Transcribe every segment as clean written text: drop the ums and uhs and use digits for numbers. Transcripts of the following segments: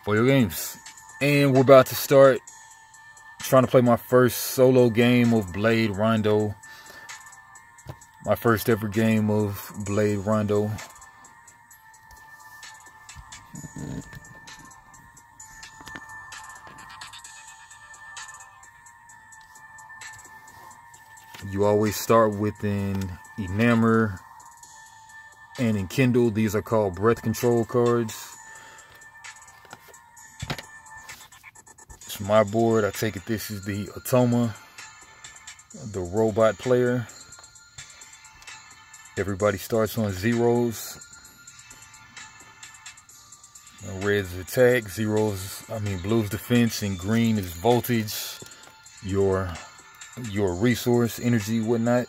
For your games. And we're about to start trying to play my first solo game of Blade Rondo. My first ever game of Blade Rondo. You always start with an Enamor and Enkindle. These are called breath control cards. It's my board. I take it this is the Atoma, the robot player. Everybody starts on zeros. Red's attack, blue's defense, and green is voltage, your resource, energy, whatnot.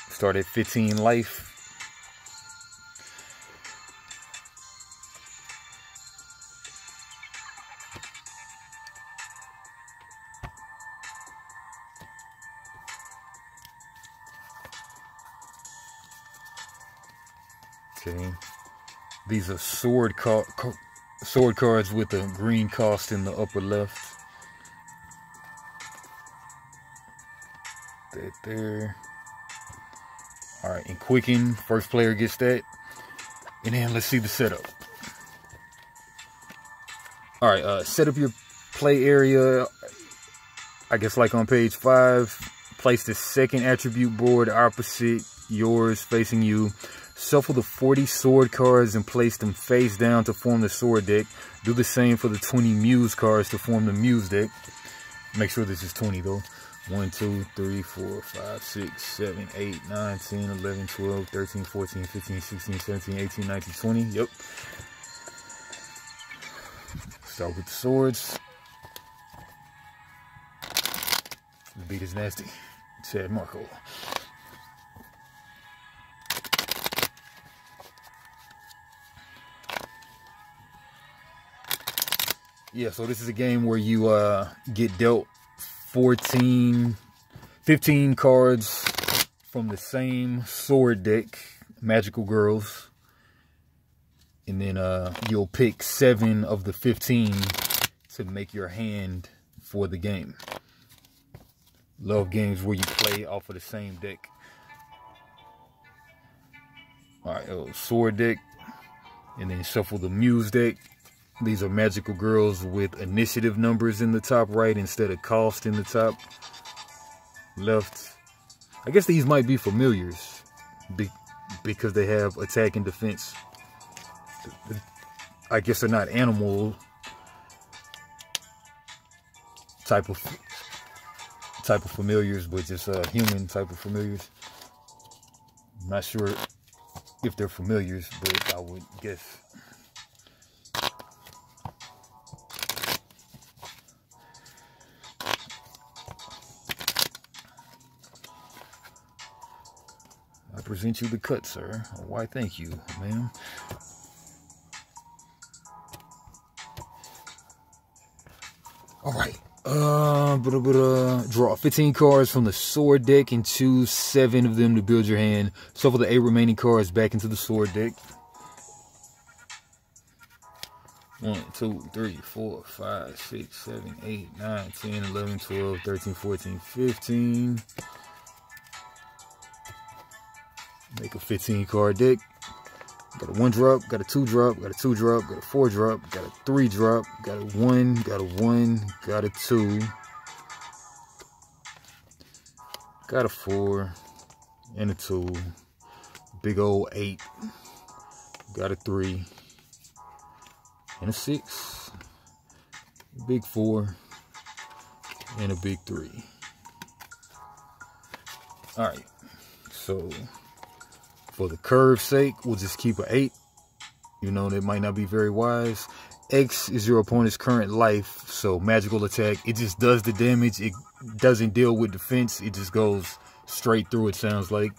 Start at 15 life. Okay, these are sword cards with a green cost in the upper left. That there. All right, and Quicken, first player gets that. And then let's see the setup. All right, set up your play area. I guess like on page 5, place the second attribute board opposite yours, facing you. Shuffle the 40 sword cards and place them face down to form the sword deck. Do the same for the 20 muse cards to form the muse deck. Make sure this is 20 though. 1, 2, 3, 4, 5, 6, 7, 8, 9, 10, 11, 12, 13, 14, 15, 16, 17, 18, 19, 20. Yep. Start with the swords. The beat is nasty. Chad Marco. Yeah, so this is a game where you get dealt 15 cards from the same sword deck, Magical Girls. And then you'll pick 7 of the 15 to make your hand for the game. Love games where you play off of the same deck. Alright, sword deck. And then shuffle the muse deck. These are Magical Girls with initiative numbers in the top right instead of cost in the top left. I guess these might be familiars because they have attack and defense. I guess they're not animal type of familiars, but just human type of familiars. I'm not sure if they're familiars, but I would guess. I present you the cut, sir. Why, thank you, ma'am. All right. Draw 15 cards from the sword deck and choose 7 of them to build your hand. Shuffle the 8 remaining cards back into the sword deck. 1, 2, 3, 4, 5, 6, 7, 8, 9, 10, 11, 12, 13, 14, 15. Make a 15 card deck. Got a 1-drop, got a 2-drop, got a 2-drop, got a 4-drop, got a 3-drop, got a 1, got a 1, got a 2, got a 4, and a 2. Big old 8. Got a 3, and a 6. Big 4, and a big 3. Alright, so for the curve's sake, we'll just keep an 8. You know, that might not be very wise. X is your opponent's current life, so magical attack. It just does the damage. It doesn't deal with defense. It just goes straight through, it sounds like.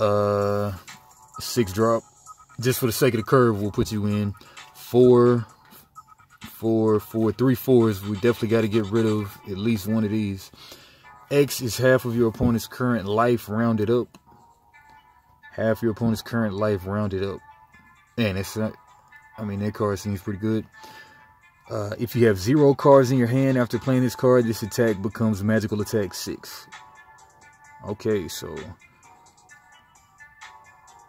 6-drop. Just for the sake of the curve, we'll put you in. 4, 4, 4. 3 4s. We definitely got to get rid of at least one of these. X is half of your opponent's current life rounded up. Half your opponent's current life rounded up. And it's not, I mean, that card seems pretty good. If you have 0 cards in your hand after playing this card, this attack becomes magical attack 6. Okay, so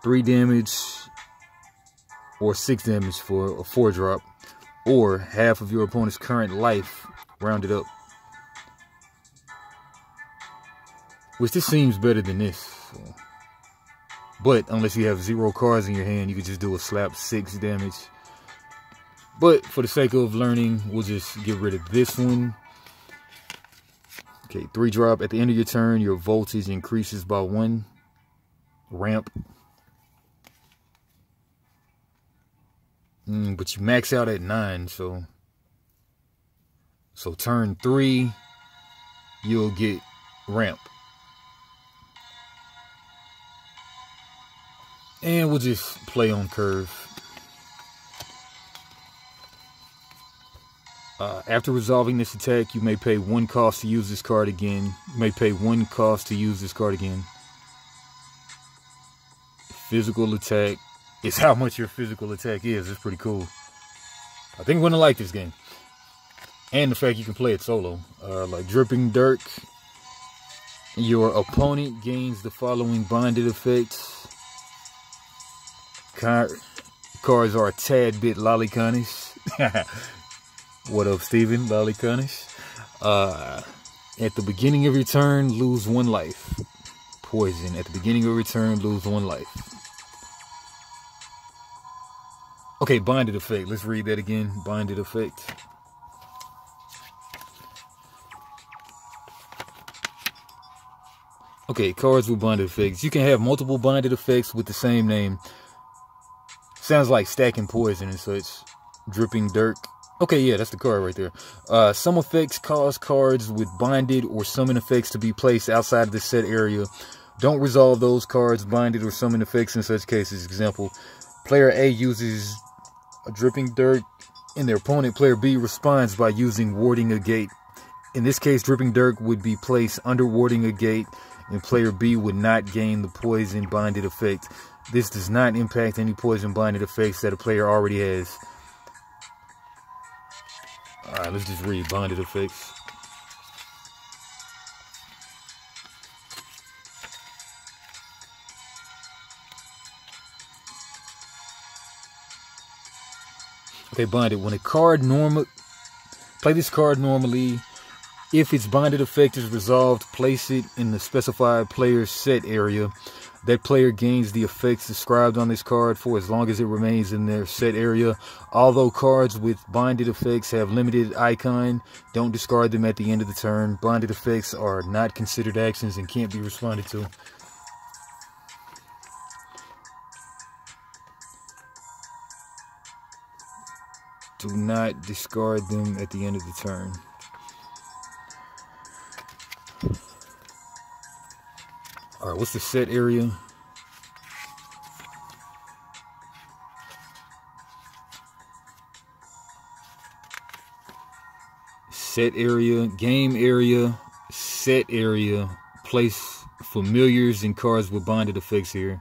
3 damage or 6 damage for a 4-drop, or half of your opponent's current life rounded up. Which this seems better than this. So. But unless you have 0 cards in your hand, you could just do a slap 6 damage. But for the sake of learning, we'll just get rid of this one. Okay, 3-drop. At the end of your turn, your voltage increases by 1. Ramp. But you max out at 9, so turn 3, you'll get ramp. And we'll just play on curve. After resolving this attack, you may pay 1 cost to use this card again. You may pay 1 cost to use this card again. Physical attack is how much your physical attack is. It's pretty cool. I think I'm going to like this game. And the fact you can play it solo. Like Dripping Dirk. Your opponent gains the following bonded effects. Cards are a tad bit lolliconish. What up, Steven? Lolliconish. At the beginning of your turn, lose 1 life. Poison. At the beginning of your turn, lose 1 life. Okay, bonded effect. Let's read that again. Bonded effect. Okay, cards with bonded effects. You can have multiple bonded effects with the same name. Sounds like stacking poison and such. Dripping Dirk. Okay, yeah, that's the card right there. Some effects cause cards with bonded or summon effects to be placed outside of the set area. Don't resolve those cards, bonded or summon effects in such cases. Example, player A uses a Dripping Dirk and their opponent, player B, responds by using Warding a Gate. In this case, Dripping Dirk would be placed under Warding a Gate and player B would not gain the poison bonded effect. This does not impact any poison bonded effects that a player already has. Alright, let's just read bonded effects. Okay, bonded. When a card play this card normally. If its bonded effect is resolved, place it in the specified player's set area. That player gains the effects described on this card for as long as it remains in their set area. Although cards with bonded effects have limited icon, don't discard them at the end of the turn. Bonded effects are not considered actions and can't be responded to. Do not discard them at the end of the turn. Alright, what's the set area? Set area, game area, set area. Place familiars and cards with bonded effects here.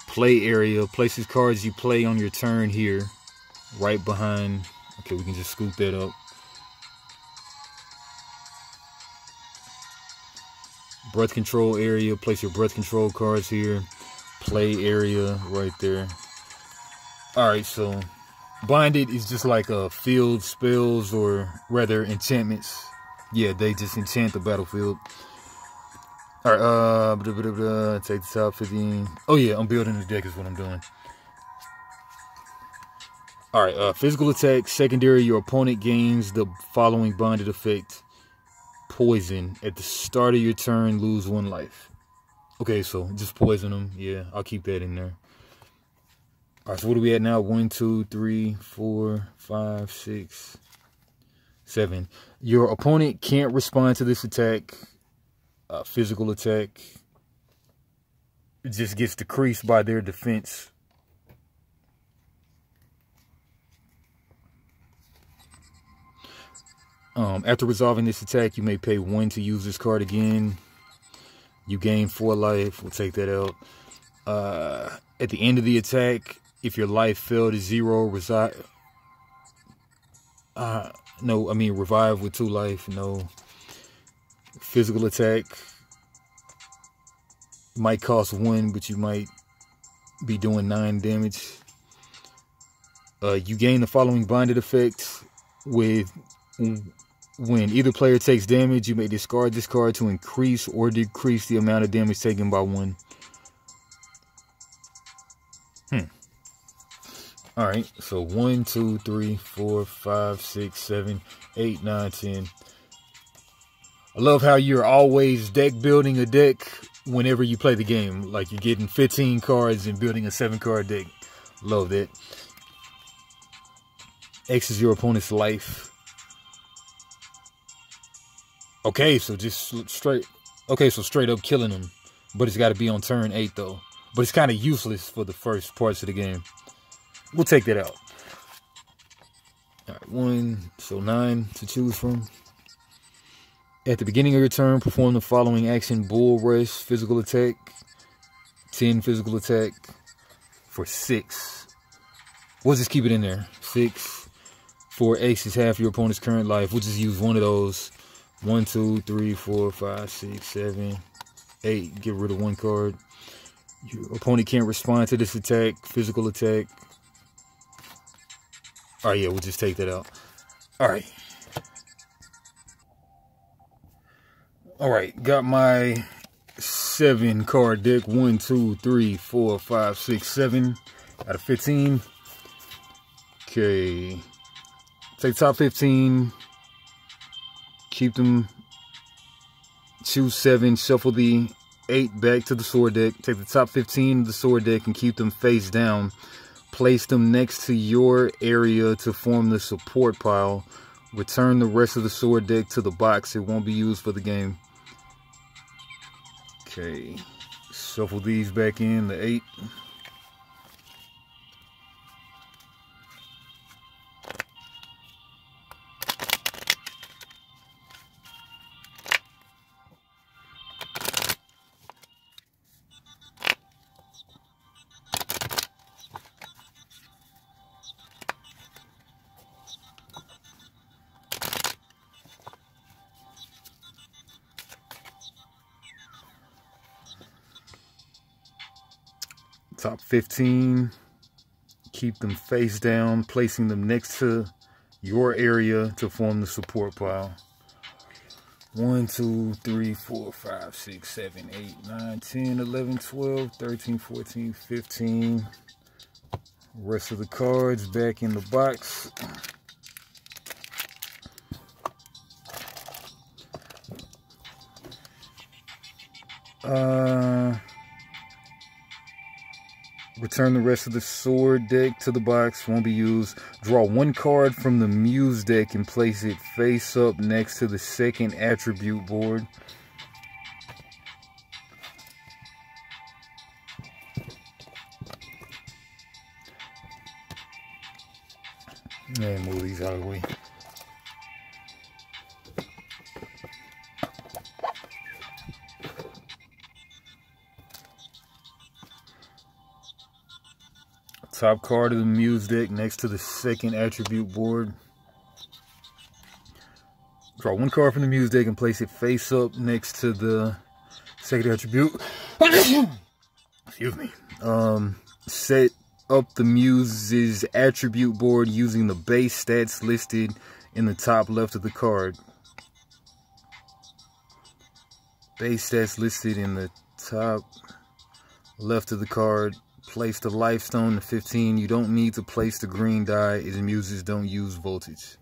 Play area, places cards you play on your turn here. Right behind. Okay, we can just scoop that up. Breath control area, place your breath control cards here. Play area right there. Alright, so bonded is just like field spells, or rather enchantments. Yeah, they just enchant the battlefield. Alright, take the top 15. Oh yeah, I'm building the deck is what I'm doing. Alright, physical attack, secondary, your opponent gains the following bonded effect. Poison. At the start of your turn, lose 1 life. Okay, so just poison them. Yeah, I'll keep that in there. Alright, so what are we at now? 1, 2, 3, 4, 5, 6, 7. Your opponent can't respond to this attack. Physical attack. It just gets decreased by their defense. After resolving this attack, you may pay 1 to use this card again. You gain 4 life. We'll take that out. At the end of the attack, if your life fell to 0, revive with 2 life. No. Physical attack might cost 1, but you might be doing 9 damage. You gain the following bonded effects with when either player takes damage, you may discard this card to increase or decrease the amount of damage taken by 1. Alright, so 1, 2, 3, 4, 5, 6, 7, 8, 9, 10. I love how you're always deck building a deck whenever you play the game. Like you're getting 15 cards and building a 7-card deck. Love that. X is your opponent's life. Okay, so just straight. Okay, so straight up killing them. But it's got to be on turn 8 though. But it's kind of useless for the first parts of the game. We'll take that out. Alright, 1, so 9 to choose from. At the beginning of your turn, perform the following action: Bull Rush, physical attack, 10 physical attack for 6. We'll just keep it in there. 6 for X is half your opponent's current life. We'll just use one of those. 1, 2, 3, 4, 5, 6, 7, 8. Get rid of 1 card. Your opponent can't respond to this attack. Physical attack. Oh yeah, we'll just take that out. Alright. Alright, got my 7-card deck. 1, 2, 3, 4, 5, 6, 7 out of 15. Okay. Take top 15. Keep them. Choose 7. Shuffle the 8 back to the sword deck. Take the top 15 of the sword deck and keep them face down. Place them next to your area to form the support pile. Return the rest of the sword deck to the box. It won't be used for the game. Okay. Shuffle these back in, the 8. Top 15, keep them face down, placing them next to your area to form the support pile. 1, 2, 3, 4, 5, 6, 7, 8, 9, 10, 11, 12, 13, 14, 15. Rest of the cards back in the box. Return the rest of the sword deck to the box. Won't be used. Draw 1 card from the Muse deck and place it face up next to the second attribute board. And move these out of the way. Top card of the Muse deck next to the second attribute board. Draw 1 card from the Muse deck and place it face up next to the second attribute. Excuse me. Set up the Muse's attribute board using the base stats listed in the top left of the card. Base stats listed in the top left of the card. Place the life stone to 15. You don't need to place the green die, as Muses don't use voltage.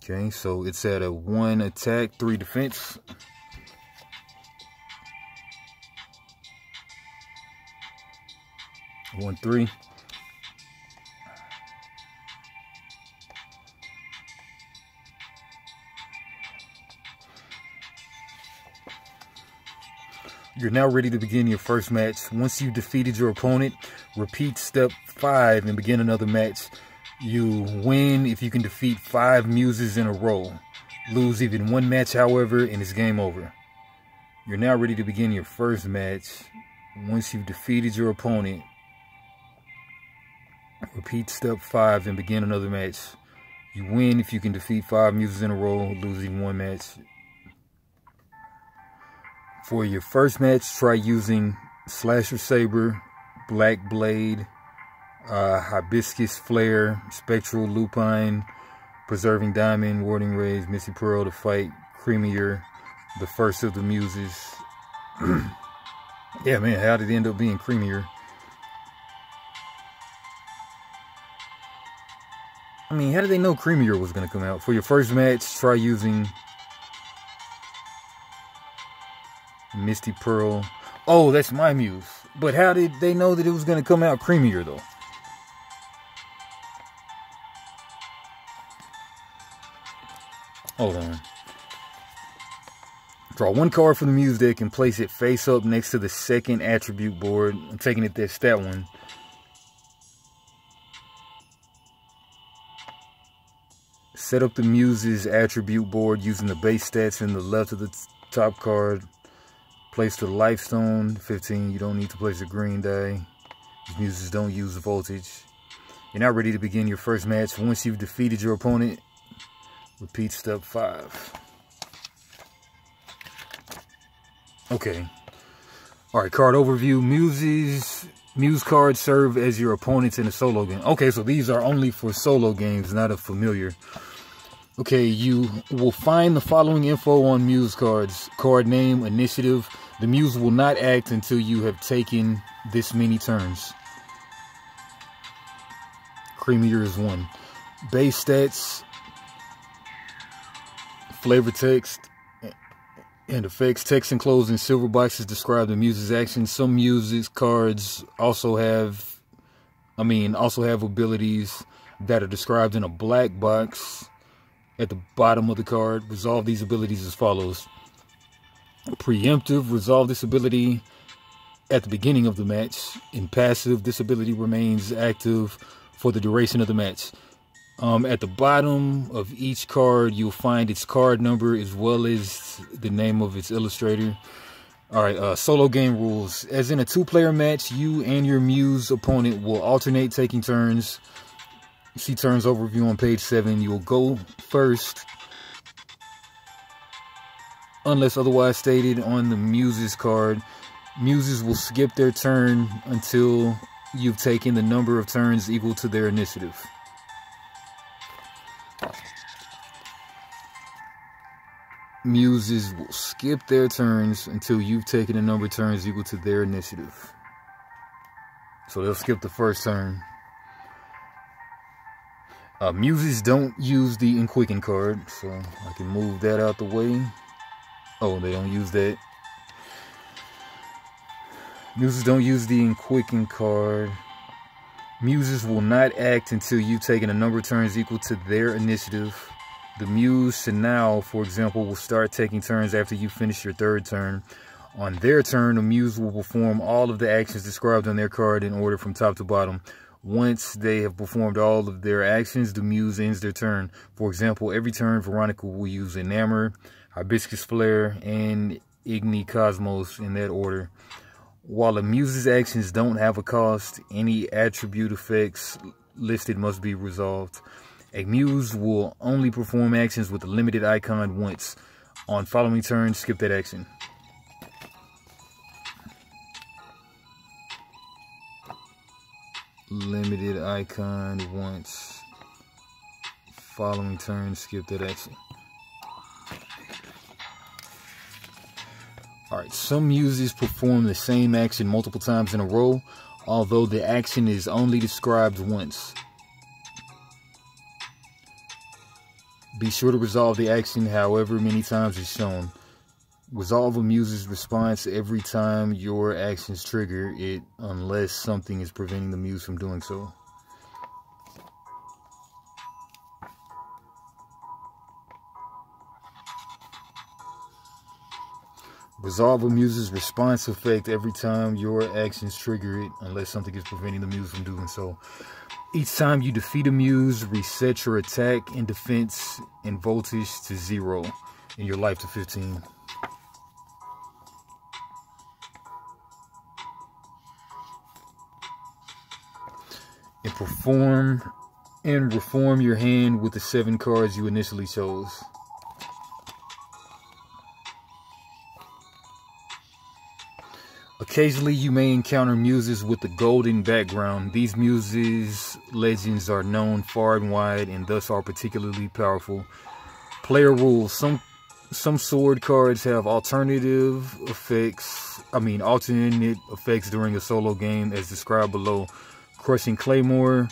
Okay, so it's at a 1 attack, 3 defense. One, 3. You're now ready to begin your first match. Once you've defeated your opponent, repeat step 5 and begin another match. You win if you can defeat 5 Muses in a row. Lose even 1 match, however, and it's game over. You're now ready to begin your first match. Once you've defeated your opponent, repeat step 5 and begin another match. You win if you can defeat 5 muses in a row, losing 1 match. For your first match, try using Slasher Saber, Black Blade, Hibiscus Flare, Spectral Lupine, Preserving Diamond, Warding Rays, Misty Pearl to fight Creamier, the first of the muses. Yeah, man, how did it end up being Creamier? I mean, how did they know Creamier was going to come out? For your first match, try using Misty Pearl. Oh, that's my muse. But how did they know that it was going to come out Creamier, though? Hold on. Draw 1 card from the muse deck and place it face up next to the second attribute board. I'm taking it that's that one. Set up the muse's attribute board using the base stats in the left of the top card. Place the Lifestone, 15. You don't need to place a green die. These muses don't use voltage. You're now ready to begin your first match. Once you've defeated your opponent, repeat step 5. Okay. Alright, card overview. Muse cards serve as your opponents in a solo game. Okay, so these are only for solo games, not a familiar. Okay, you will find the following info on muse cards. Card name, initiative. The muse will not act until you have taken this many turns. Creamier is 1. Base stats, flavor text, and effects. Text enclosed in silver boxes describe the muse's actions. Some muses cards also have abilities that are described in a black box at the bottom of the card. Resolve these abilities as follows. Preemptive, resolve this ability at the beginning of the match. In passive, this ability remains active for the duration of the match. At the bottom of each card, you'll find its card number as well as the name of its illustrator. Alright, solo game rules. As in a 2-player match, you and your muse opponent will alternate taking turns. See turns overview on page 7. You will go first unless otherwise stated on the muses card. Muses will skip their turn until you've taken the number of turns equal to their initiative. Muses will skip their turns until you've taken a number of turns equal to their initiative. So they'll skip the first turn. Muses don't use the Enquicken card, so I can move that out the way. Oh, they don't use that. Muses don't use the Enquicken card. Muses will not act until you've taken a number of turns equal to their initiative. The muse Chanel, for example, will start taking turns after you finish your 3rd turn. On their turn, the muse will perform all of the actions described on their card in order from top to bottom. Once they have performed all of their actions, the muse ends their turn. For example, every turn, Veronica will use Enamor, Hibiscus Flare, and Igni Cosmos in that order. While the muse's actions don't have a cost, any attribute effects listed must be resolved. A muse will only perform actions with a limited icon once. On following turns, skip that action. Limited icon once. Following turn, skip that action. Alright, some muses perform the same action multiple times in a row, although the action is only described once. Be sure to resolve the action however many times it's shown. Resolve a muse's response every time your actions trigger it, unless something is preventing the muse from doing so. Resolve a muse's response effect every time your actions trigger it, unless something is preventing the muse from doing so. Each time you defeat a muse, reset your attack and defense and voltage to 0 and your life to 15. perform and reform your hand with the 7 cards you initially chose. Occasionally, you may encounter muses with a golden background. These muses legends are known far and wide and thus are particularly powerful. Player rules. Some sword cards have alternate effects during a solo game as described below. Crushing Claymore.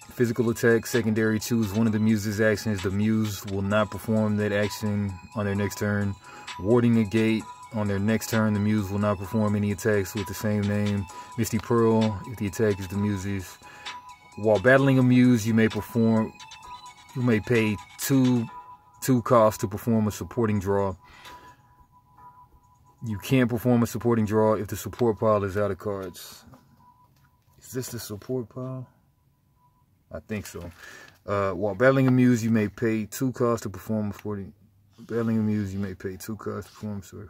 Physical attack, secondary. Choose one of the muse's actions. The muse will not perform that action on their next turn. Warding a gate. On their next turn, the muse will not perform any attacks with the same name. Misty Pearl, if the attack is the muse's. While battling a muse, you may pay two costs to perform a supporting draw. You can't perform a supporting draw if the support pile is out of cards. Is this the support pile? I think so. While battling a muse, you may pay 2 costs to perform a supporting. Battling a muse, you may pay 2 costs to perform a.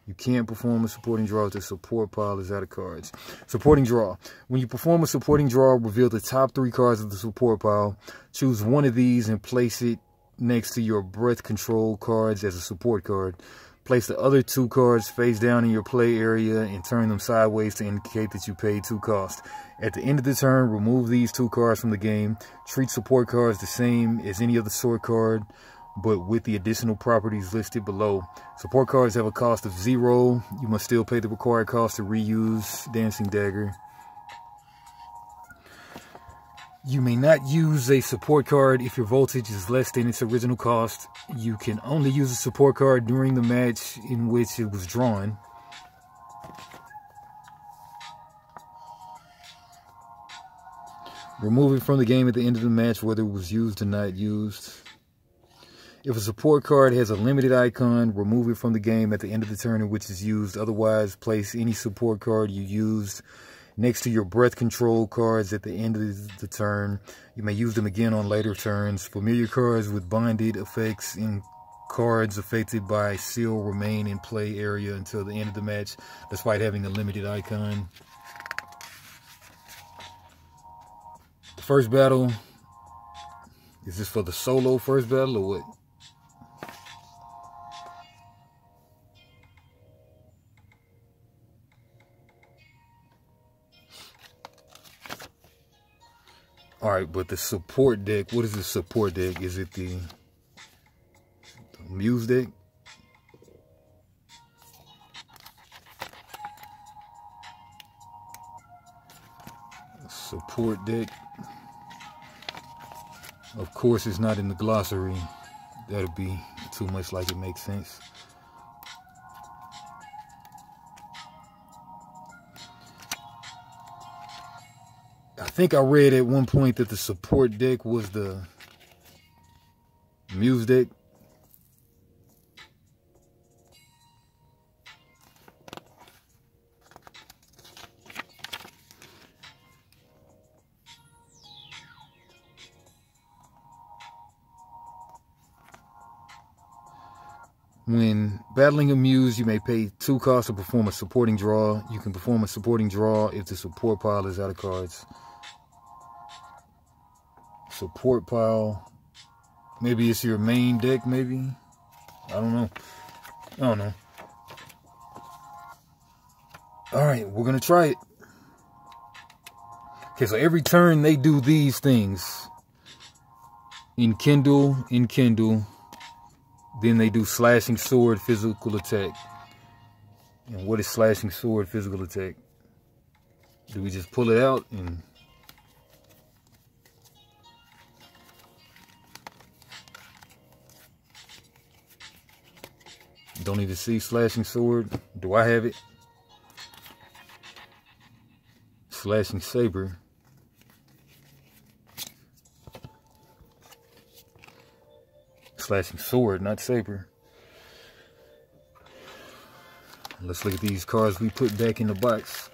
You can't perform a supporting draw if the support pile is out of cards. Supporting draw. When you perform a supporting draw, reveal the top 3 cards of the support pile. Choose one of these and place it next to your breath control cards as a support card. Place the other 2 cards face down in your play area and turn them sideways to indicate that you paid 2 costs. At the end of the turn, remove these 2 cards from the game. Treat support cards the same as any other sword card, but with the additional properties listed below. Support cards have a cost of 0. You must still pay the required cost to reuse Dancing Dagger. You may not use a support card if your voltage is less than its original cost. You can only use a support card during the match in which it was drawn. Remove it from the game at the end of the match, whether it was used or not used. If a support card has a limited icon, remove it from the game at the end of the turn in which it's used. Otherwise, place any support card you used next to your breath control cards at the end of the turn. You may use them again on later turns. Familiar cards with bonded effects and cards affected by seal remain in play area until the end of the match, despite having a limited icon. The first battle. Is this for the solo first battle or what? Alright, but the support deck, what is the support deck? Is it the Muse deck? Support deck. Of course, it's not in the glossary. That'll be too much like it makes sense. I think I read at one point that the support deck was the Muse deck. When battling a Muse, you may pay 2 costs to perform a supporting draw. You can perform a supporting draw if the support pile is out of cards. Support pile. Maybe it's your main deck, maybe? I don't know. Alright, we're going to try it. Okay, so every turn they do these things. Enkindle. Then they do Slashing Sword, Physical Attack. And what is Slashing Sword, Physical Attack? Do we just pull it out and... Don't even see Slashing Sword? Do I have it? Slashing Saber. Slashing Sword, not Saber. Let's look at these cards we put back in the box.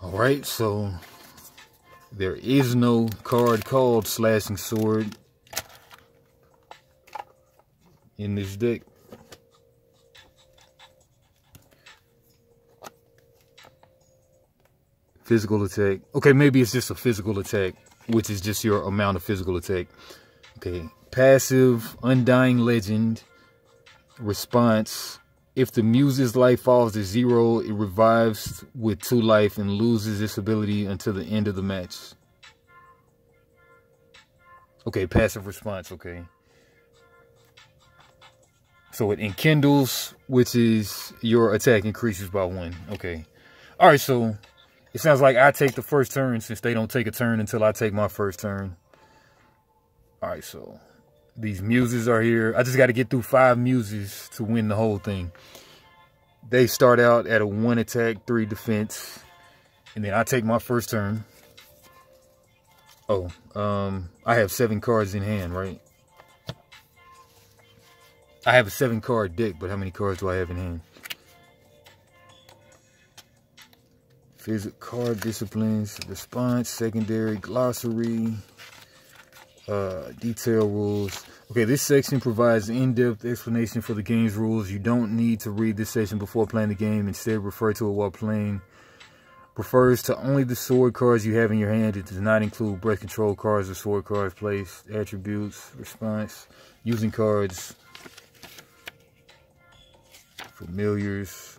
Alright, so There is no card called Slashing Sword in this deck. Physical attack. Okay, maybe it's just a physical attack, which is just your amount of physical attack. Okay, passive, Undying Legend, response. If the Muse's life falls to 0, it revives with 2 life and loses its ability until the end of the match. Okay, passive response, okay. So it enkindles, which is your attack increases by 1. Okay. Alright, so it sounds like I take the first turn since they don't take a turn until I take my first turn. Alright, so these Muses are here. I just got to get through 5 Muses to win the whole thing. They start out at a 1 attack, 3 defense. And then I take my first turn. Oh, I have 7 cards in hand, right? I have a 7-card deck, but how many cards do I have in hand? Physical card disciplines, response, secondary, glossary, detail rules. Okay, this section provides in-depth explanation for the game's rules. You don't need to read this section before playing the game. Instead, refer to it while playing. Refers to only the sword cards you have in your hand. It does not include breath control cards or sword cards placed. Attributes, response, using cards, familiars.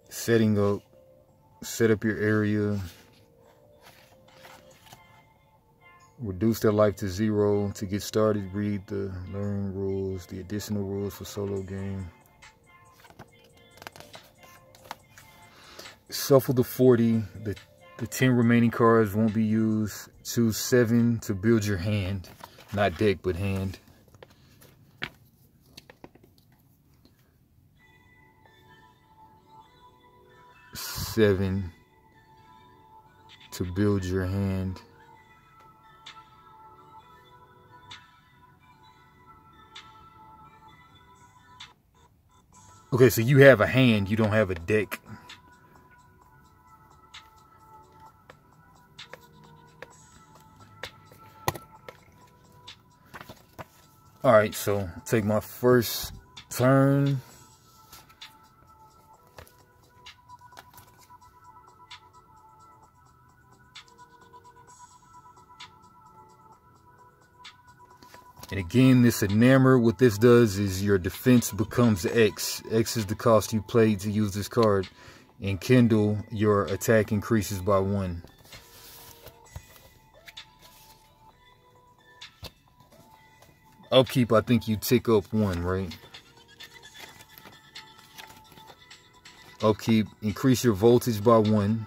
Setting up, set up your area. Reduce their life to 0. To get started, read the learn rules, the additional rules for solo game. Shuffle the 40. The 10 remaining cards won't be used. Choose 7 to build your hand. Not deck, but hand. Seven to build your hand. Okay, so you have a hand, you don't have a deck. Alright, so take my first turn. And again, this enamor, what this does is your defense becomes X. X is the cost you paid to use this card. And Kindle, your attack increases by 1. Upkeep, I think you tick up 1, right? Upkeep, increase your voltage by 1.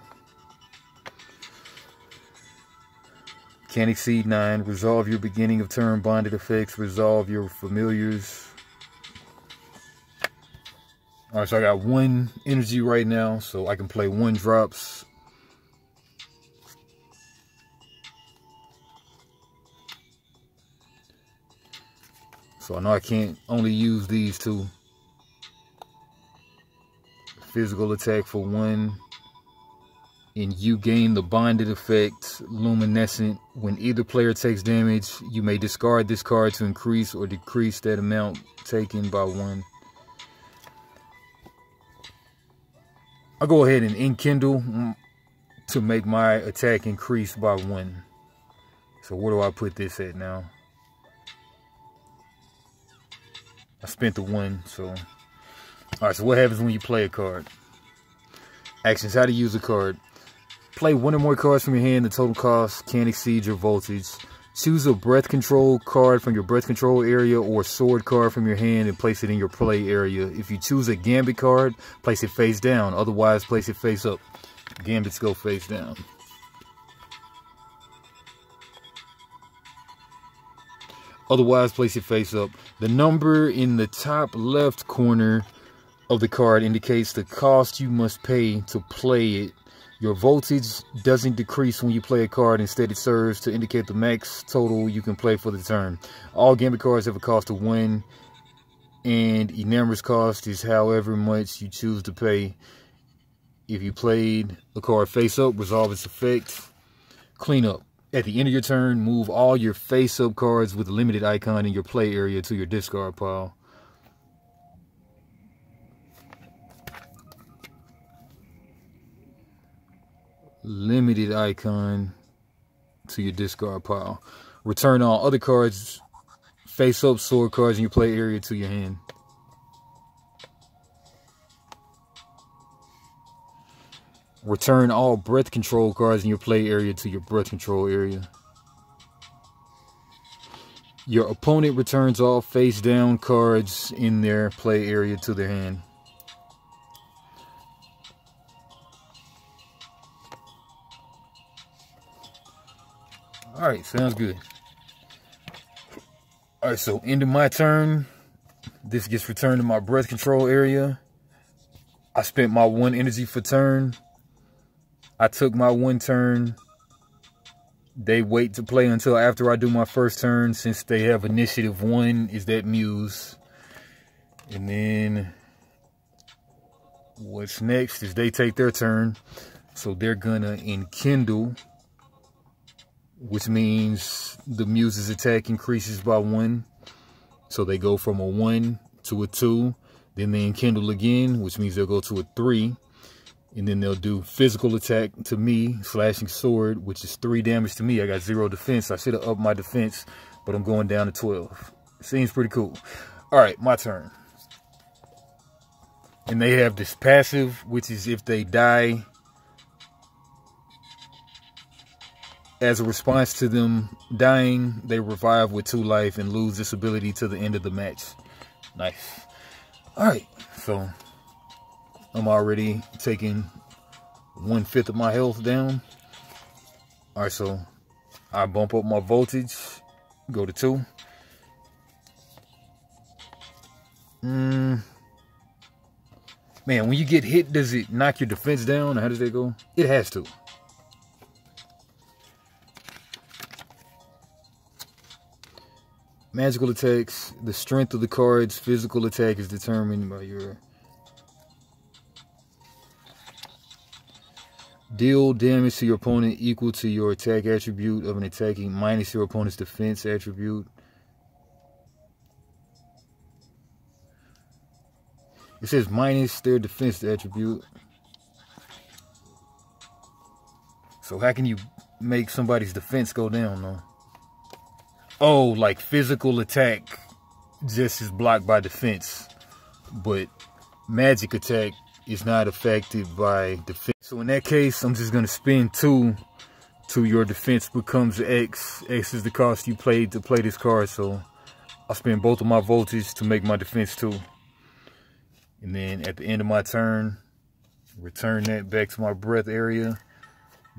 Can't exceed 9. Resolve your beginning of turn bonded effects. Resolve your familiars. Alright, so I got 1 energy right now, so I can play 1 drops. So I know I can't only use these 2. Physical attack for 1. And you gain the bonded effect, luminescent. When either player takes damage, you may discard this card to increase or decrease that amount taken by 1. I'll go ahead and enkindle to make my attack increase by 1. So where do I put this at now? I spent the 1, so. Alright, so what happens when you play a card? Actions, how to use a card. Play 1 or more cards from your hand. The total cost can't exceed your voltage. Choose a breath control card from your breath control area or sword card from your hand and place it in your play area. If you choose a gambit card, place it face down. Otherwise, place it face up. Gambits go face down. Otherwise, place it face up. The number in the top left corner of the card indicates the cost you must pay to play it. Your voltage doesn't decrease when you play a card. Instead, it serves to indicate the max total you can play for the turn. All Gambit cards have a cost of 1, and Enamor's cost is however much you choose to pay. If you played a card face up, resolve its effect. Cleanup. At the end of your turn, move all your face up cards with a limited icon in your play area to your discard pile. Limited icon to your discard pile. Return all other cards, face up sword cards in your play area to your hand. Return all breath control cards in your play area to your breath control area. Your opponent returns all face down cards in their play area to their hand. Alright, sounds good. Alright, so end of my turn. This gets returned to my breath control area. I spent my 1 energy for turn. I took my 1 turn. They wait to play until after I do my first turn, since they have initiative 1 is that Muse. And then what's next is they take their turn. So they're gonna enkindle, which means the Muse's attack increases by 1. So they go from a 1 to a 2. Then they enkindle again, which means they'll go to a 3. And then they'll do physical attack to me, slashing sword, which is 3 damage to me. I got 0 defense. I should have upped my defense, but I'm going down to 12. Seems pretty cool. All right, my turn. And they have this passive, which is if they die, as a response to them dying, they revive with 2 life and lose this ability to the end of the match. Nice. All right, so I'm already taking 1/5 of my health down. All right, so I bump up my voltage, go to 2. Man, when you get hit, does it knock your defense down, or how does that go? It has to. Magical attacks. The strength of the card's physical attack is determined by your... Deal damage to your opponent equal to your attack attribute of an attacking minus your opponent's defense attribute. It says minus their defense attribute. So how can you make somebody's defense go down, though? Oh, like physical attack just is blocked by defense, but magic attack is not affected by defense. So in that case, I'm just going to spend 2 to your defense becomes X. X is the cost you paid to play this card, so I'll spend both of my voltage to make my defense 2. And then at the end of my turn, return that back to my breath area.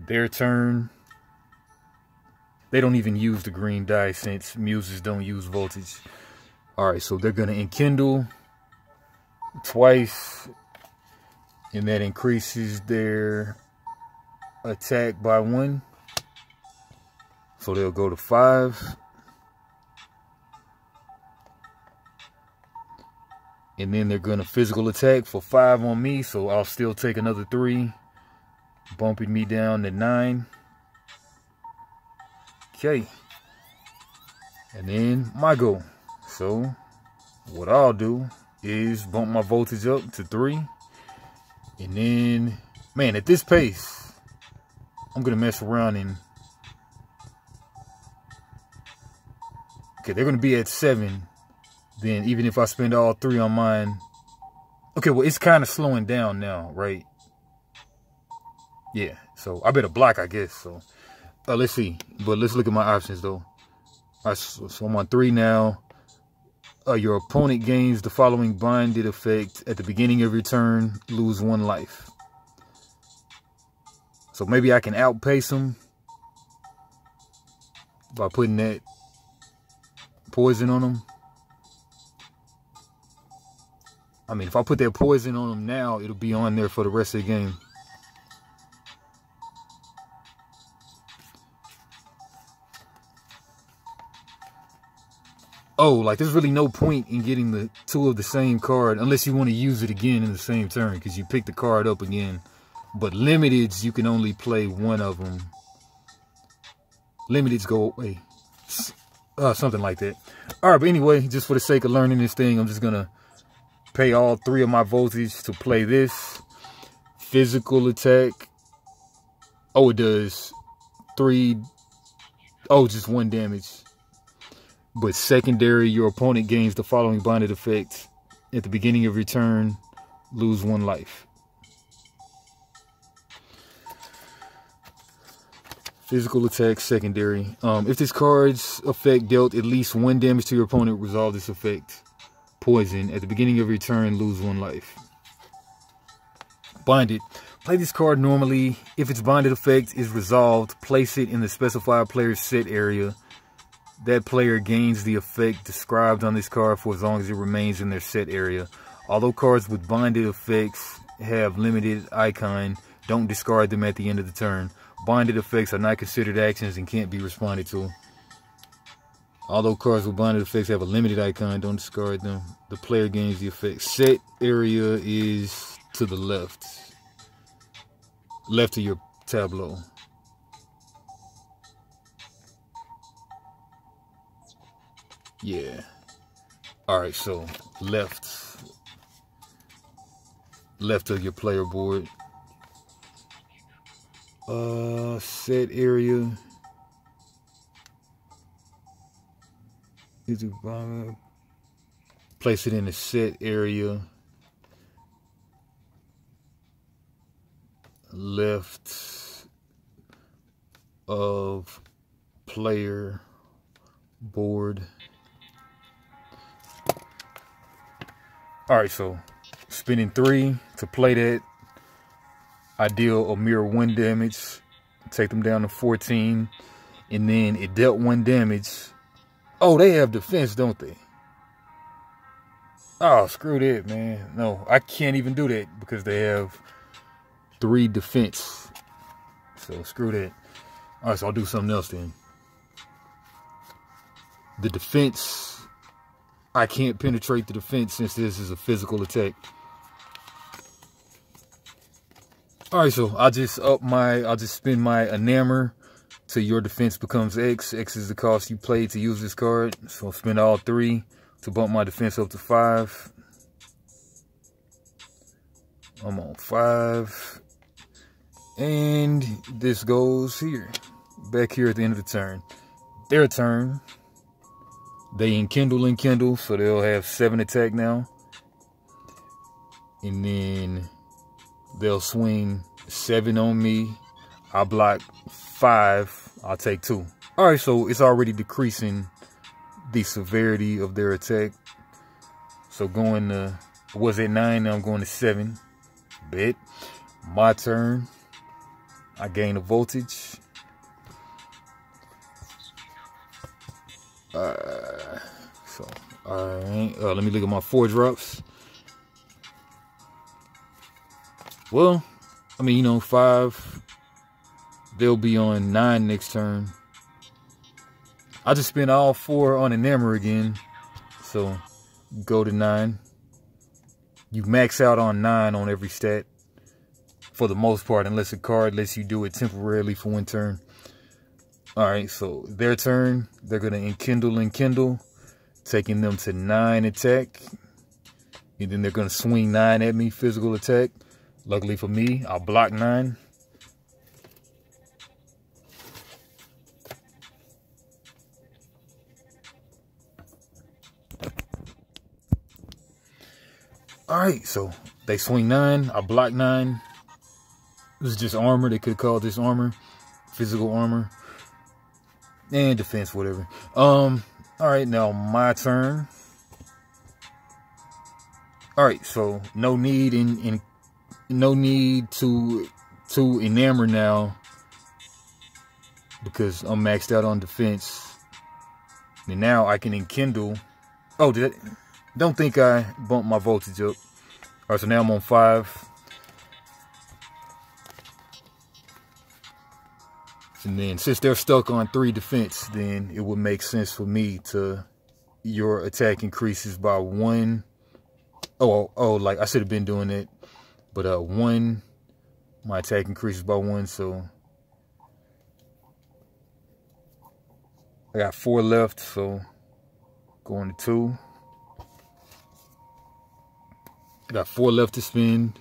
Their turn. They don't even use the green die since Muses don't use voltage. Alright, so they're going to enkindle twice. And that increases their attack by 1. So they'll go to 5. And then they're going to physical attack for 5 on me. So I'll still take another 3. Bumping me down to 9. Okay. And then my go. So what I'll do is bump my voltage up to 3. And then, man, at this pace, I'm going to mess around and... Okay, they're going to be at 7. Then even if I spend all 3 on mine... Okay, well, it's kind of slowing down now, right? Yeah, so I better block, I guess. So let's see. But let's look at my options, though. All right, so I'm on 3 now. Your opponent gains the following binded effect. At the beginning of your turn, lose 1 life. So maybe I can outpace them by putting that poison on them. I mean, if I put that poison on them now, it'll be on there for the rest of the game. Oh, like there's really no point in getting the two of the same card unless you want to use it again in the same turn because you pick the card up again. But limiteds, you can only play one of them. Limiteds go away. Something like that. All right, but anyway, just for the sake of learning this thing, I'm just going to pay all 3 of my voltage to play this. Physical attack. Oh, it does 3. Oh, just 1 damage. But secondary, your opponent gains the following bonded effect. At the beginning of your turn, lose 1 life. Physical attack, secondary. If this card's effect dealt at least 1 damage to your opponent, resolve this effect. Poison. At the beginning of your turn, lose 1 life. Bonded. Play this card normally. If its bonded effect is resolved, place it in the specified player's set area. That player gains the effect described on this card for as long as it remains in their set area. Although cards with bonded effects have limited icon, don't discard them at the end of the turn. Bonded effects are not considered actions and can't be responded to. Although cards with bonded effects have a limited icon, don't discard them. The player gains the effect. Set area is to the left. Left of your tableau. Yeah. Alright, so left of your player board. Set area. Place it in the set area. Left of player board. Alright, so spending 3 to play that. I deal a mere 1 damage. Take them down to 14. And then it dealt 1 damage. Oh, they have defense, don't they? Oh, screw that, man. No, I can't even do that because they have 3 defense. So screw that. Alright, so I'll do something else then. The defense, I can't penetrate the defense since this is a physical attack. Alright, so I'll just spend my enamor till your defense becomes X. X is the cost you paid to use this card. So I'll spend all 3 to bump my defense up to 5. I'm on 5. And this goes here. Back here at the end of the turn. Their turn. They enkindle, so they'll have 7 attack now. And then they'll swing 7 on me. I'll block 5. I'll take 2. Alright, so it's already decreasing the severity of their attack. So going to, was at 9, now I'm going to 7. Bet. My turn. I gain a voltage. So, alright. Let me look at my 4 drops. Well, I mean, you know, 5. They'll be on 9 next turn. I just spent all 4 on enamor again. So, go to 9. You max out on 9 on every stat. For the most part, unless a card lets you do it temporarily for 1 turn. Alright, so their turn. They're going to enkindle. Taking them to 9 attack. And then they're going to swing 9 at me, physical attack. Luckily for me, I'll block 9. Alright, so they swing 9. I block 9. This is just armor. They could call this armor. Physical armor. And defense, whatever. Alright, now my turn. Alright, so no need no need to enamor now. Because I'm maxed out on defense. And now I can enkindle. Oh, don't think I bumped my voltage up. Alright, so now I'm on 5. And then since they're stuck on 3 defense, then it would make sense for me to your attack increases by 1. Oh, like I should have been doing it. But 1, my attack increases by 1, so I got 4 left, so going to 2. I got 4 left to spend.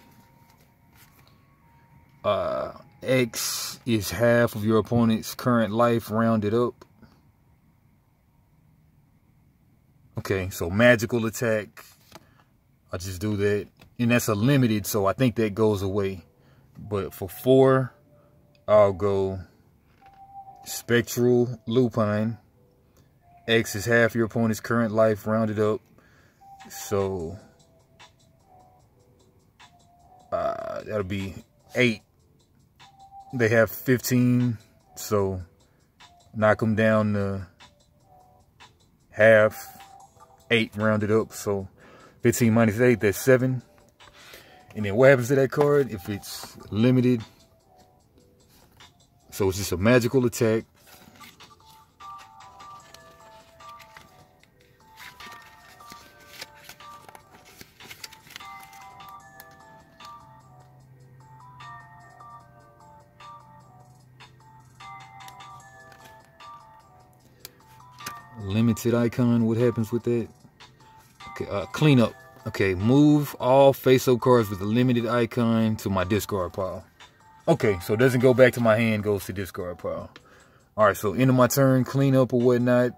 X is half of your opponent's current life rounded up. Okay, so magical attack. I'll just do that. And that's a limited, so I think that goes away. But for 4, I'll go Spectral Lupine. X is half your opponent's current life rounded up. So that'll be 8. They have 15, so knock them down to half. 8 rounded up, so 15 minus 8, that's 7. And then what happens to that card if it's limited? So it's just a magical attack. Limited icon, what happens with that? Okay, cleanup. Okay, move all face-up cards with a limited icon to my discard pile. Okay, so it doesn't go back to my hand, goes to discard pile. Alright, so end of my turn, cleanup or whatnot.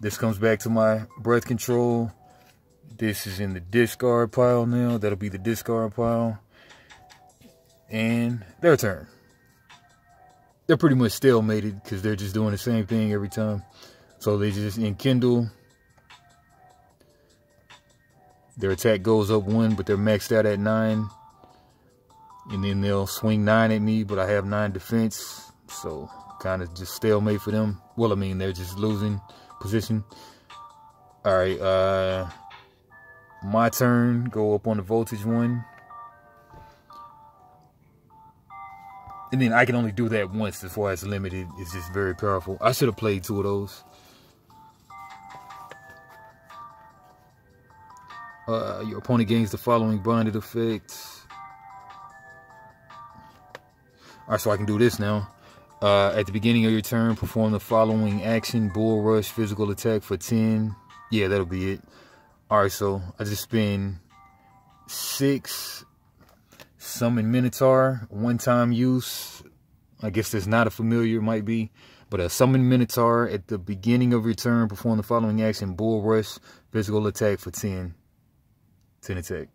This comes back to my breath control. This is in the discard pile now. That'll be the discard pile. And their turn. They're pretty much stalemated because they're just doing the same thing every time. So they just enkindle. Their attack goes up 1, but they're maxed out at 9. And then they'll swing 9 at me, but I have 9 defense. So kind of just stalemate for them. Well, I mean, they're just losing position. Alright, my turn. Go up on the voltage 1. And then I can only do that once as far as limited. It's just very powerful. I should have played 2 of those. Your opponent gains the following bonded effects. Alright, so I can do this now. At the beginning of your turn, perform the following action. Bull Rush, physical attack for 10. Yeah, that'll be it. Alright, so I just spend 6. Summon Minotaur, one-time use. I guess that's not a familiar, might be. But a Summon Minotaur at the beginning of your turn, perform the following action. Bull Rush, physical attack for 10. 10 attack.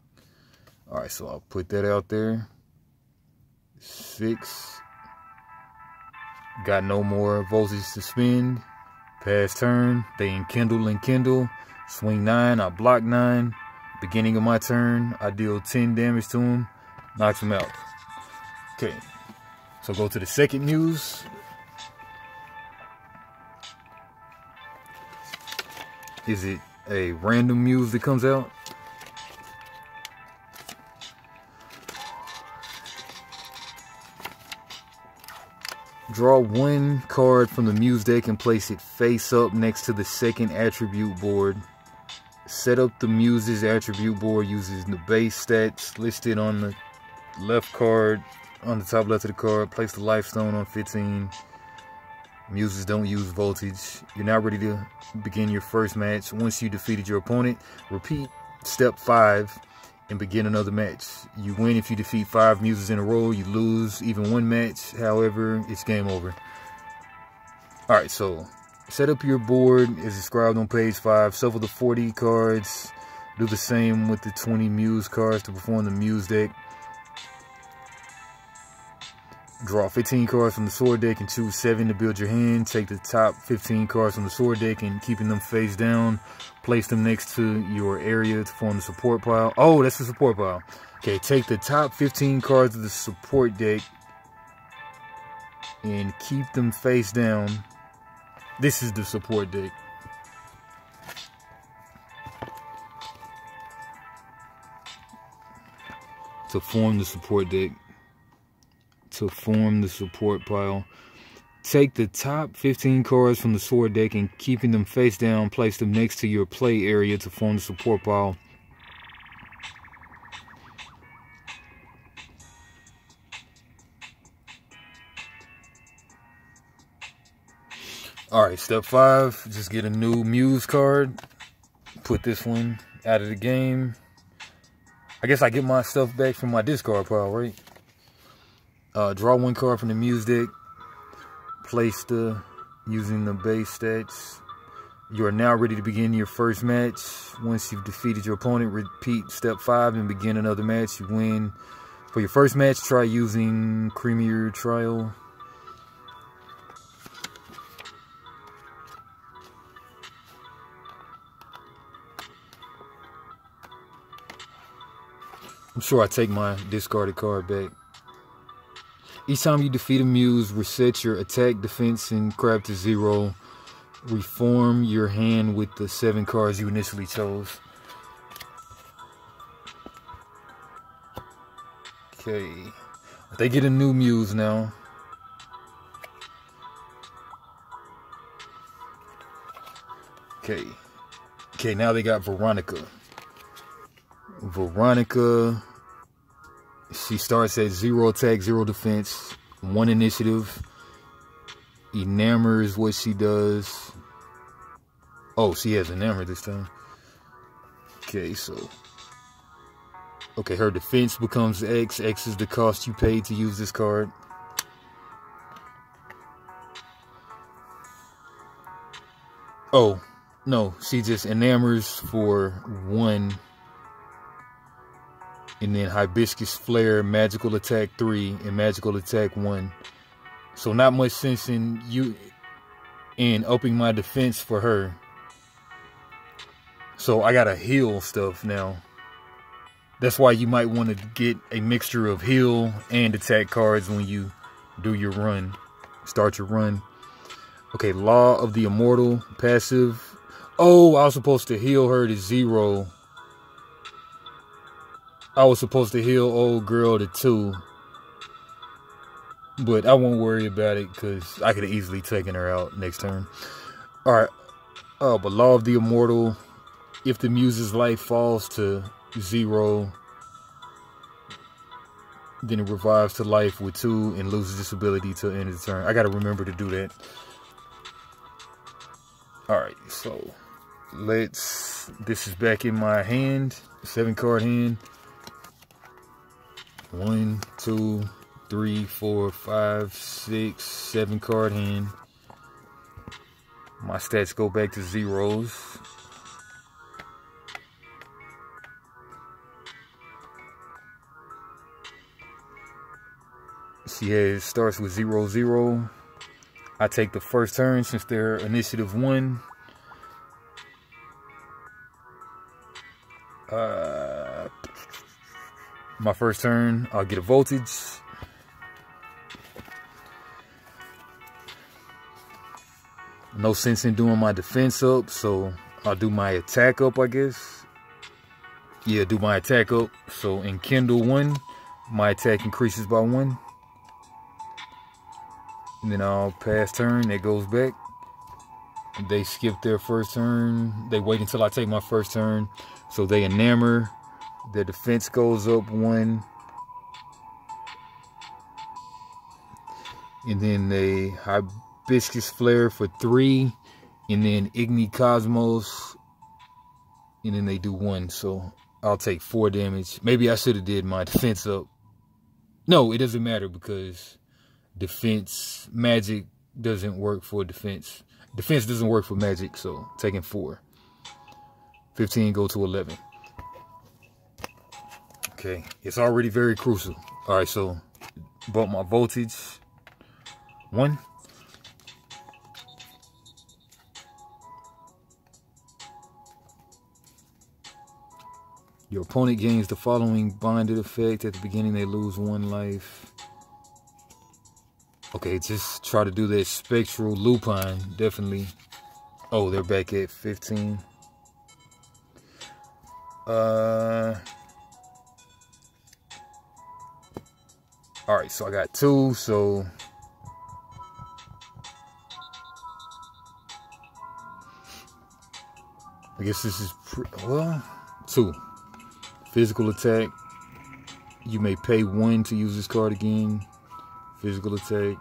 Alright, so I'll put that out there. 6. Got no more voltage to spend. Pass turn. They enkindle. Swing 9. I block 9. Beginning of my turn, I deal 10 damage to him. Knocks him out. Okay. So go to the second muse. Is it a random muse that comes out? Draw 1 card from the Muse deck and place it face up next to the second attribute board. Set up the Muse's attribute board using the base stats listed on the left card, on the top left of the card. Place the life stone on 15. Muses don't use voltage. You're now ready to begin your first match. Once you defeated your opponent, repeat step 5 and begin another match. You win if you defeat 5 muses in a row. You lose even 1 match. However, it's game over. Alright, so set up your board as described on page 5. Shuffle the 40 cards. Do the same with the 20 muse cards to perform the muse deck. Draw 15 cards from the sword deck and choose 7 to build your hand. Take the top 15 cards from the sword deck and keeping them face down. Place them next to your area to form the support pile. Oh, that's the support pile. Okay, take the top 15 cards of the support deck and keep them face down. This is the support deck. To form the support deck. To form the support pile. Take the top 15 cards from the sword deck and keeping them face down, place them next to your play area to form the support pile. Alright, step 5, just get a new Muse card. Put this one out of the game. I guess I get my stuff back from my discard pile, right? Draw 1 card from the Muse deck. Place the using the base stats. You are now ready to begin your first match. Once you've defeated your opponent, repeat step 5 and begin another match. You win. For your first match, try using Creamier Trial. I'm sure I take my discarded card back. Each time you defeat a Muse, reset your attack, defense, and crap to 0. Reform your hand with the 7 cards you initially chose. Okay. They get a new Muse now. Okay. Okay, now they got Veronica. Veronica, she starts at 0 attack, 0 defense, 1 initiative. Enamor is what she does. Oh, she has Enamor this time. Okay, so. Okay, her defense becomes X. X is the cost you paid to use this card. Oh, no, she just Enamors for 1. And then Hibiscus Flare, Magical Attack 3, and Magical Attack 1. So not much sense in upping my defense for her. So I gotta heal stuff now. That's why you might want to get a mixture of heal and attack cards when you do your run. Start your run. Okay, Law of the Immortal, passive. Oh, I was supposed to heal her to 0. I was supposed to heal old girl to 2. But I won't worry about it because I could have easily taken her out next turn. Alright. But Law of the Immortal. If the Muse's life falls to 0, then it revives to life with 2 and loses this ability till the end of the turn. I gotta remember to do that. Alright, so this is back in my hand. 7 card hand. 1, 2, 3, 4, 5, 6, 7 card hand. My stats go back to 0s. She starts with 0, 0. I take the first turn since they're initiative 1. My first turn, I'll get a voltage. No sense in doing my defense up, so I'll do my attack up, I guess. Yeah, do my attack up. So in Kindle 1, my attack increases by 1. And then I'll pass turn, that goes back. They skip their first turn. They wait until I take my first turn. So they Enamor. Their defense goes up 1. And then they Hibiscus Flare for 3. And then Igni Cosmos. And then they do 1. So I'll take 4 damage. Maybe I should have did my defense up. No, it doesn't matter because defense, magic doesn't work for defense. Defense doesn't work for magic, so taking 4. 15 go to 11. Okay, it's already very crucial. All right, so bump my voltage 1. Your opponent gains the following bonded effect. At the beginning, they lose 1 life. Okay, just try to do that Spectral Lupine, definitely. Oh, they're back at 15. Alright, so I got 2, so I guess this is, well, 2. Physical attack. You may pay 1 to use this card again. Physical attack.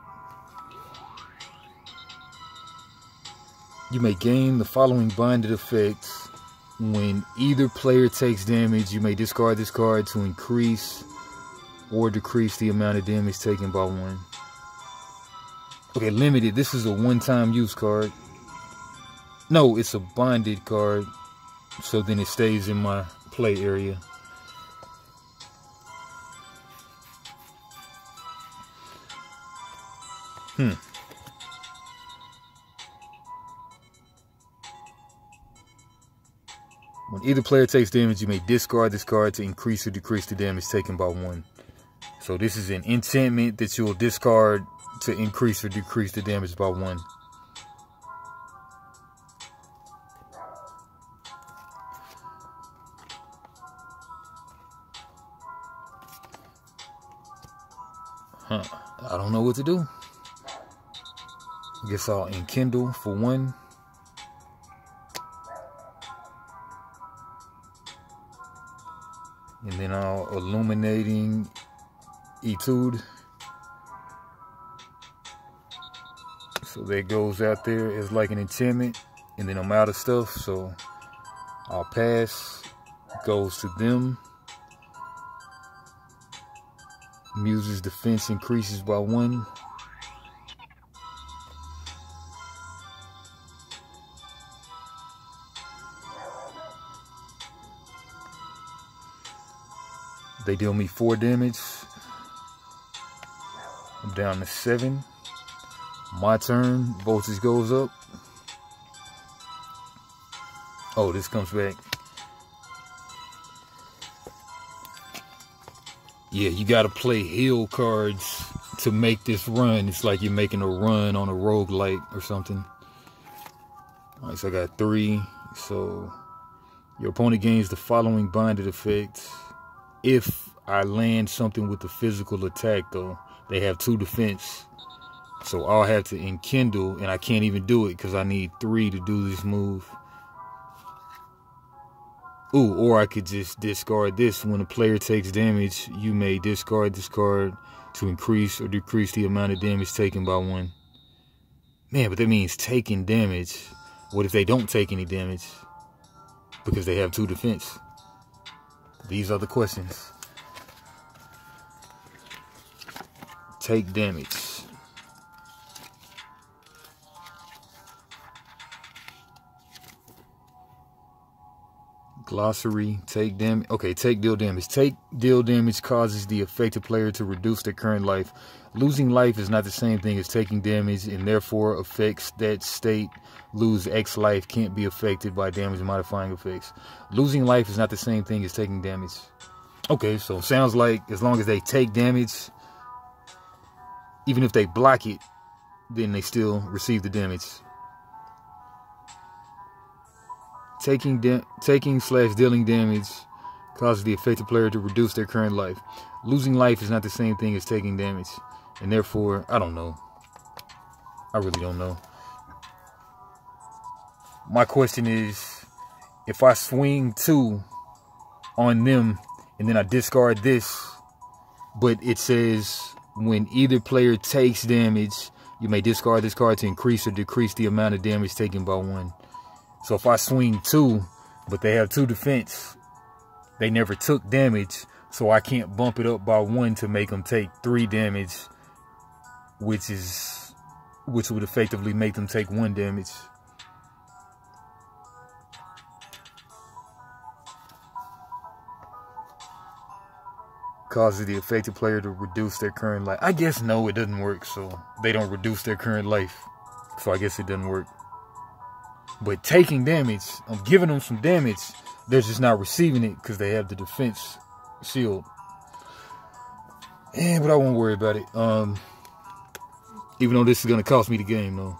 You may gain the following bonded effects. When either player takes damage, you may discard this card to increase or decrease the amount of damage taken by 1. Okay, limited. This is a one-time use card. No, it's a bonded card. So then it stays in my play area. When either player takes damage, you may discard this card to increase or decrease the damage taken by 1. So this is an enchantment that you'll discard to increase or decrease the damage by 1. I don't know what to do. I guess I'll enkindle for 1. And then I'll illuminating etude. So that goes out there as like an enchantment. And then I'm out of stuff, so I'll pass. Goes to them. Muse's defense increases by 1. They deal me 4 damage. I'm down to 7. My turn. Voltage goes up. Oh, this comes back. Yeah, you gotta play heal cards to make this run. It's like you're making a run on a roguelike or something. Alright, so I got 3. So your opponent gains the following bonded effects. If I land something with a physical attack, though, they have 2 defense. So I'll have to enkindle, and I can't even do it because I need 3 to do this move. Ooh, or I could just discard this. When a player takes damage, you may discard this card to increase or decrease the amount of damage taken by 1. Man, but that means taking damage. What if they don't take any damage? Because they have 2 defense. These are the questions. Take damage. Glossary, take damage. Okay, take deal damage. Take deal damage causes the affected player to reduce their current life. Losing life is not the same thing as taking damage, and therefore affects that state. Lose X life can't be affected by damage modifying effects. Losing life is not the same thing as taking damage. Okay, so sounds like as long as they take damage, even if they block it, then they still receive the damage. Taking/dealing damage causes the affected player to reduce their current life. Losing life is not the same thing as taking damage. And therefore, I don't know. I really don't know. My question is, if I swing 2 on them and then I discard this, but it says when either player takes damage, you may discard this card to increase or decrease the amount of damage taken by 1. So if I swing 2, but they have 2 defense, they never took damage, so I can't bump it up by 1 to make them take 3 damage, which would effectively make them take 1 damage. Causes the affected player to reduce their current life. I guess no, it doesn't work, so they don't reduce their current life. So I guess it doesn't work. But taking damage, I'm giving them some damage. They're just not receiving it because they have the defense shield. But I won't worry about it. Even though this is going to cost me the game, though.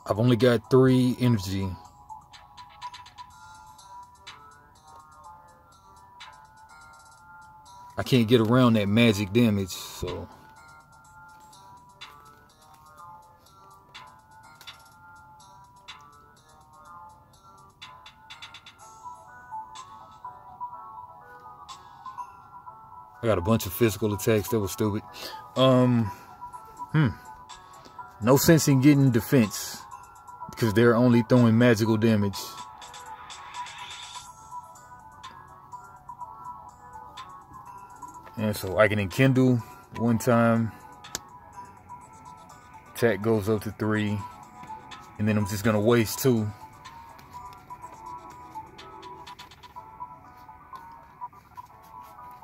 I've only got 3 energy. I can't get around that magic damage, so I got a bunch of physical attacks. That was stupid. No sense in getting defense because they're only throwing magical damage. And so I can enkindle 1 time. Attack goes up to 3. And then I'm just gonna waste 2.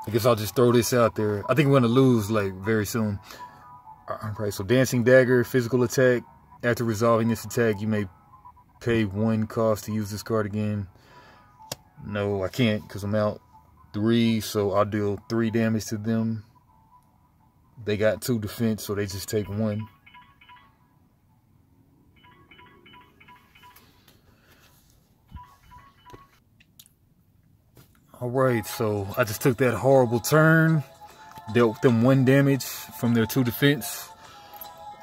I guess I'll just throw this out there. I think we're gonna lose like very soon. Alright, so Dancing Dagger, physical attack. After resolving this attack, you may pay 1 cost to use this card again. No, I can't because I'm out 3, so I'll deal 3 damage to them. They got 2 defense, so they just take 1. Alright, so I just took that horrible turn, dealt them 1 damage from their 2 defense,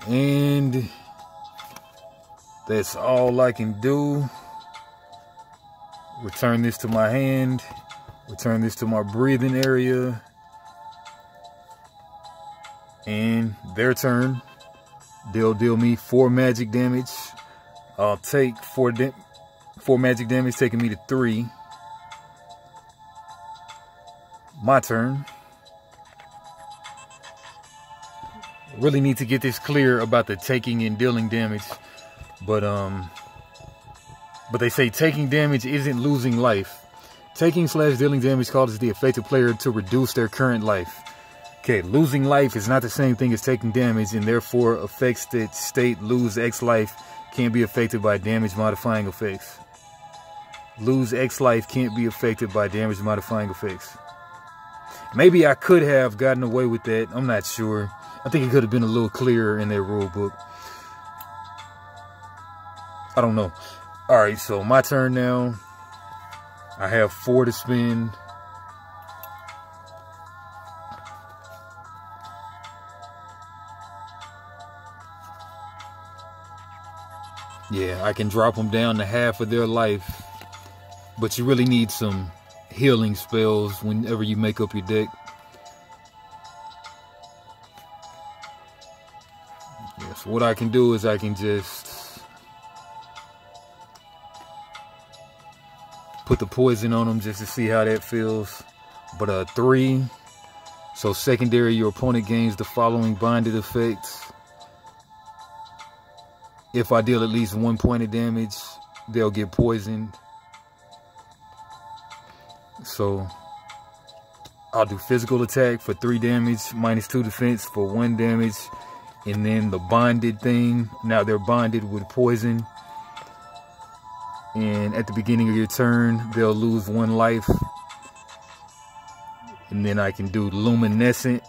and that's all I can do. Return this to my hand, return this to my breathing area, and their turn. They'll deal me 4 magic damage. I'll take 4 magic damage, taking me to 3. My turn. Really need to get this clear about the taking and dealing damage, but they say taking damage isn't losing life. Taking/dealing damage causes the affected player to reduce their current life. Okay, losing life is not the same thing as taking damage, and therefore effects that state lose X life can't be affected by damage modifying effects. Lose X life can't be affected by damage modifying effects. Maybe I could have gotten away with that. I'm not sure. I think it could have been a little clearer in their rule book. I don't know. Alright, so my turn now. I have 4 to spend. Yeah, I can drop them down to half of their life. But you really need some healing spells whenever you make up your deck. Yeah, so what I can do is I can just put the poison on them just to see how that feels. But 3. So secondary, your opponent gains the following bonded effects. If I deal at least 1 point of damage, they'll get poisoned. So I'll do physical attack for 3 damage, minus 2 defense for 1 damage, and then the bonded thing. Now they're bonded with poison, and at the beginning of your turn they'll lose 1 life. And then I can do luminescent.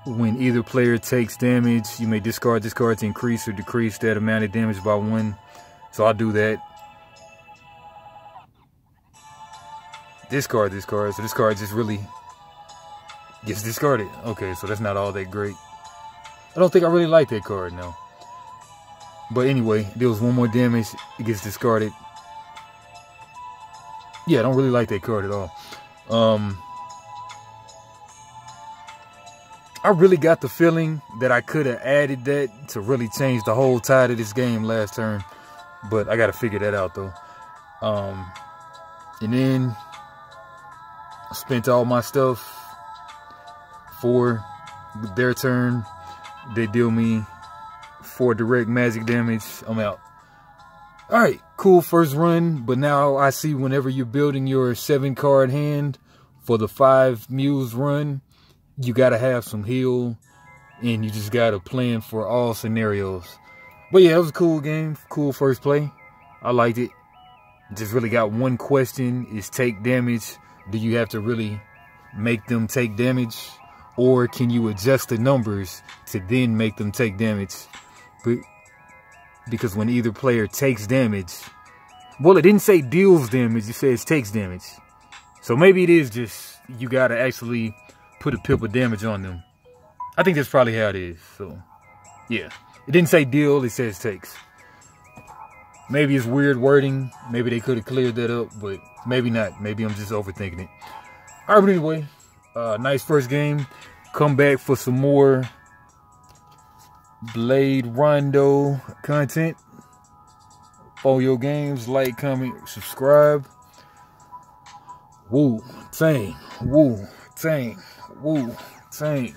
When either player takes damage, you may discard this card to increase or decrease that amount of damage by 1. So I'll do that. Discard this card. So this card just really gets discarded. Okay, so that's not all that great. I don't think I really like that card now. But anyway, deals 1 more damage. It gets discarded. Yeah, I don't really like that card at all. I really got the feeling that I could have added that to really change the whole tide of this game last turn. But I got to figure that out, though. And then I spent all my stuff for their turn. They deal me 4 direct magic damage. I'm out. Alright, cool first run. But now I see whenever you're building your 7-card hand for the 5 Muse run, you gotta have some heal, and you just gotta plan for all scenarios. But yeah, it was a cool game, cool first play. I liked it. Just really got one question: is take damage? Do you have to really make them take damage, or can you adjust the numbers to then make them take damage? But because when either player takes damage, well, it didn't say deals damage, it says takes damage. So maybe it is just, you gotta actually put a pip of damage on them. I think that's probably how it is. So, yeah. It didn't say deal, it says takes. Maybe it's weird wording. Maybe they could have cleared that up, but maybe not. Maybe I'm just overthinking it. All right, but anyway, nice first game. Come back for some more Blade Rondo content. Follow your games, like, comment, subscribe. Woo, tang, woo, tang, woo, tang.